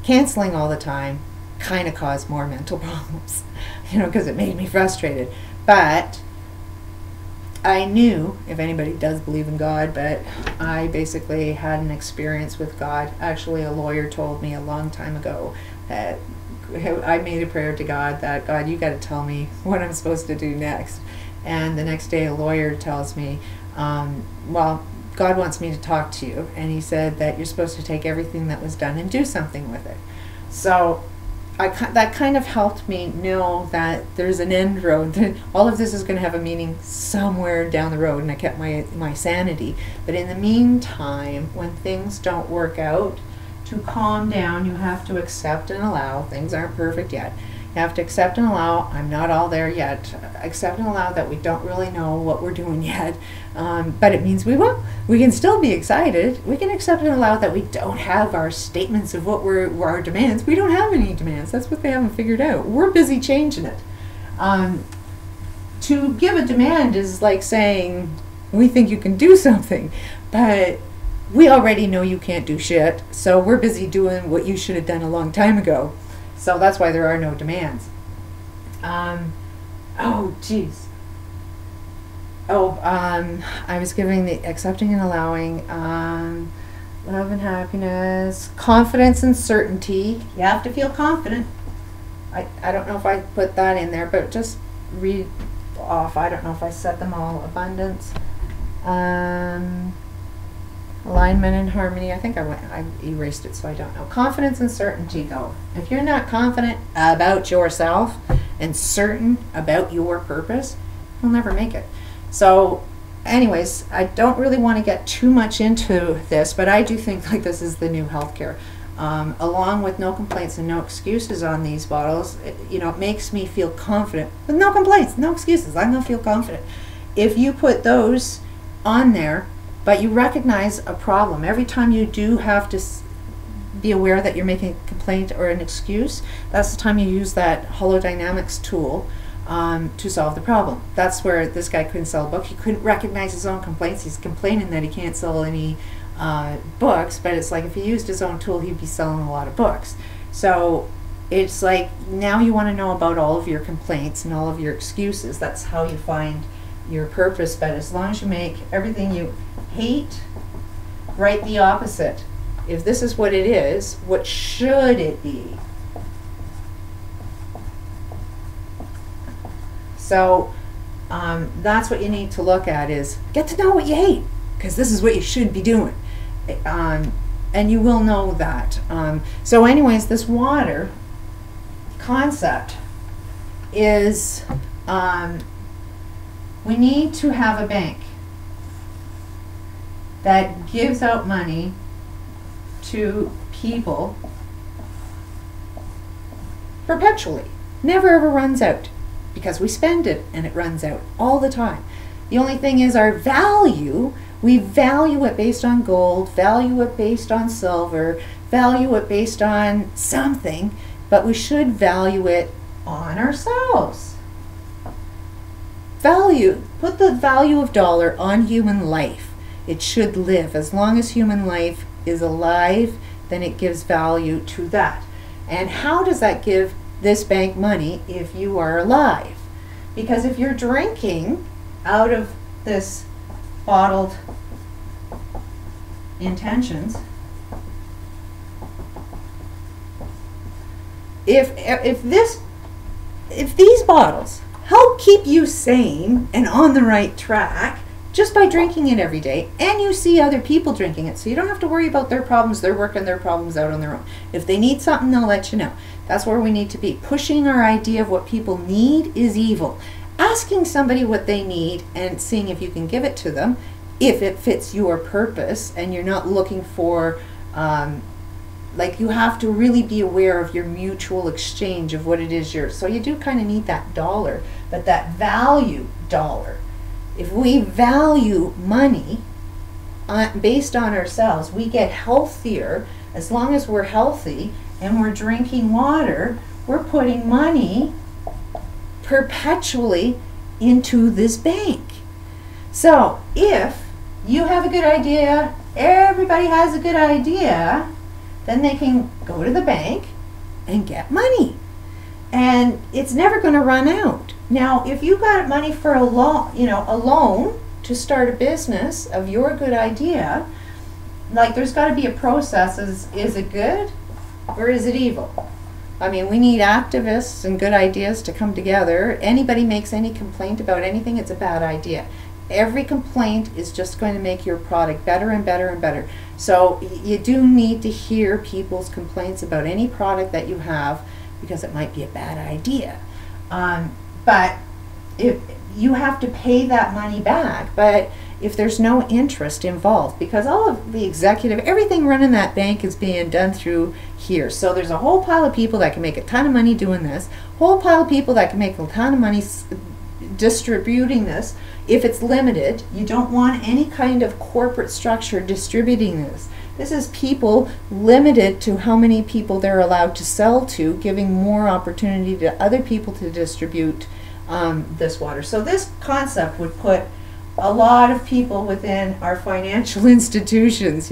canceling all the time kind of caused more mental problems, you know, because it made me frustrated. But I knew, if anybody does believe in God, but I basically had an experience with God. Actually, a lawyer told me a long time ago that I made a prayer to God that, God, you got to tell me what I'm supposed to do next. And the next day a lawyer tells me, well, God wants me to talk to you. And he said that you're supposed to take everything that was done and do something with it. So that kind of helped me know that there's an end road. All of this is going to have a meaning somewhere down the road, and I kept my sanity. But in the meantime, when things don't work out, to calm down, you have to accept and allow. Things aren't perfect yet. You have to accept and allow. I'm not all there yet. Accept and allow that we don't really know what we're doing yet, but it means we will. We can still be excited. We can accept and allow that we don't have our statements of what were our demands. We don't have any demands. That's what they haven't figured out. We're busy changing it. To give a demand is like saying, we think you can do something, but we already know you can't do shit, so we're busy doing what you should have done a long time ago. So that's why there are no demands. Oh, geez. I was giving the accepting and allowing, love and happiness, confidence and certainty. You have to feel confident. I don't know if I put that in there, but just read off. I don't know if I said them all. Abundance. Alignment and harmony. I think I erased it, so I don't know. Confidence and certainty, though. If you're not confident about yourself and certain about your purpose, you'll never make it. So anyways, I don't really want to get too much into this, but I do think like this is the new healthcare. Along with no complaints and no excuses on these bottles, it makes me feel confident. With no complaints, no excuses, I'm going to feel confident. If you put those on there, but you recognize a problem, every time you do have to be aware that you're making a complaint or an excuse, that's the time you use that holodynamics tool to solve the problem. That's where this guy couldn't sell a book. He couldn't recognize his own complaints. He's complaining that he can't sell any books, but it's like if he used his own tool, he'd be selling a lot of books. So it's like now you want to know about all of your complaints and all of your excuses. That's how you find your purpose. But as long as you make everything you hate, write the opposite. If this is what it is, what should it be? So that's what you need to look at, is get to know what you hate, because this is what you should be doing. And you will know that. So anyways, this water concept is we need to have a bank that gives out money to people perpetually, never ever runs out, because we spend it and it runs out all the time. The only thing is our value, we value it based on gold, value it based on silver, value it based on something, but we should value it on ourselves. Value, put the value of dollar on human life. It should live. As long as human life is alive, then it gives value to that. And how does that give this bank money if you are alive? Because if you're drinking out of this bottled intentions, if these bottles help keep you sane and on the right track just by drinking it every day, and you see other people drinking it, so you don't have to worry about their problems, they're working their problems out on their own. If they need something, they'll let you know. That's where we need to be. Pushing our idea of what people need is evil. Asking somebody what they need and seeing if you can give it to them, if it fits your purpose, and you're not looking for, like, you have to really be aware of your mutual exchange of what it is so you do kind of need that dollar, but that value dollar. If we value money based on ourselves, we get healthier. As long as we're healthy and we're drinking water, we're putting money perpetually into this bank. So if you have a good idea, everybody has a good idea, then they can go to the bank and get money. And it's never going to run out. Now, if you got money for a loan to start a business of your good idea, like there's got to be a process. Is it good or is it evil? I mean, we need activists and good ideas to come together. Anybody makes any complaint about anything, it's a bad idea. Every complaint is just going to make your product better and better and better. So you do need to hear people's complaints about any product that you have, because it might be a bad idea. But if you have to pay that money back, but if there's no interest involved, because all of the executive, everything running that bank is being done through here. So there's a whole pile of people that can make a ton of money doing this, whole pile of people that can make a ton of money distributing this. If it's limited, you don't want any kind of corporate structure distributing this. This is people limited to how many people they're allowed to sell to, giving more opportunity to other people to distribute this water. So this concept would put a lot of people within our financial institutions,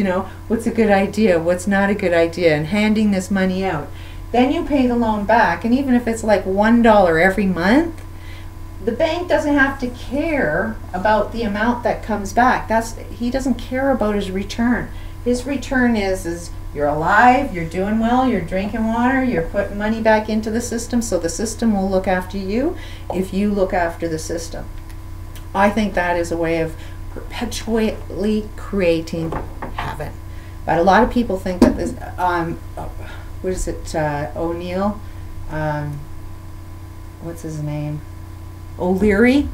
what's a good idea, what's not a good idea, and handing this money out. Then you pay the loan back, and even if it's like $1 every month, the bank doesn't have to care about the amount that comes back. He doesn't care about his return. His return is you're alive, you're doing well, you're drinking water, you're putting money back into the system, so the system will look after you if you look after the system. I think that is a way of perpetually creating heaven. But a lot of people think that this, what is it, O'Neill? What's his name? O'Leary?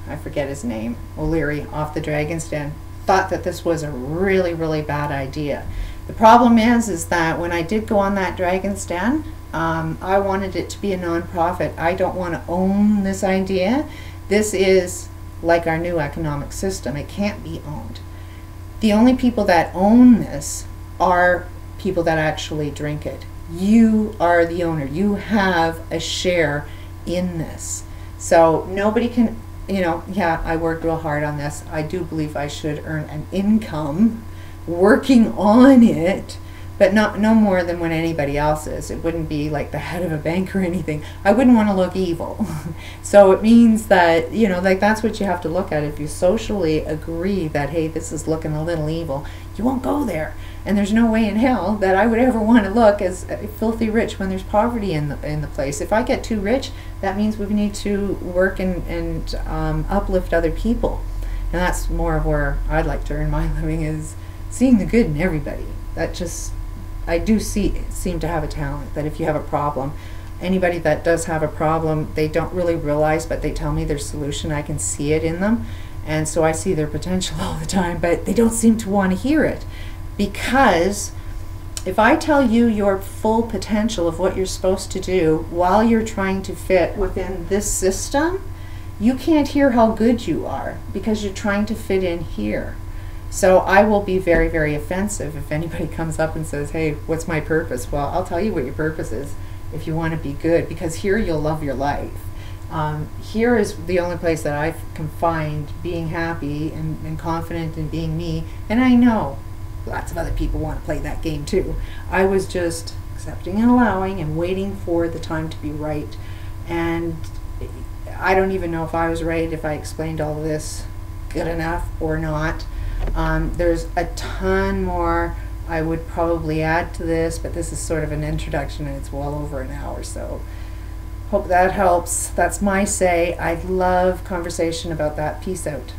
I forget his name. O'Leary, off the Dragon's Den, thought that this was a really, really bad idea. The problem is that when I did go on that Dragon's Den, I wanted it to be a non-profit. I don't want to own this idea. This is like our new economic system. It can't be owned. The only people that own this are people that actually drink it. You are the owner. You have a share in this. So nobody can, yeah, I worked real hard on this. I do believe I should earn an income working on it, but no more than when anybody else is. It wouldn't be like the head of a bank or anything. I wouldn't want to look evil. So it means that, like that's what you have to look at. If you socially agree that, hey, this is looking a little evil, you won't go there. And there's no way in hell that I would ever want to look as filthy rich when there's poverty in the place. If I get too rich, that means we need to work and uplift other people. And that's more of where I'd like to earn my living, is seeing the good in everybody. That just, I do seem to have a talent that if you have a problem, anybody that does have a problem, they don't really realize, but they tell me their solution. I can see it in them. And so I see their potential all the time, but they don't seem to want to hear it. Because if I tell you your full potential of what you're supposed to do while you're trying to fit within this system, you can't hear how good you are because you're trying to fit in here. So I will be very, very offensive if anybody comes up and says, hey, what's my purpose? Well, I'll tell you what your purpose is if you want to be good, because here you'll love your life. Here is the only place that I can find being happy and confident in being me. And I know lots of other people want to play that game too. I was just accepting and allowing and waiting for the time to be right. And I don't even know if I was right, if I explained all of this good enough or not. There's a ton more I would probably add to this, but this is sort of an introduction and it's well over an hour, so hope that helps. That's my say. I love conversation about that. Peace out.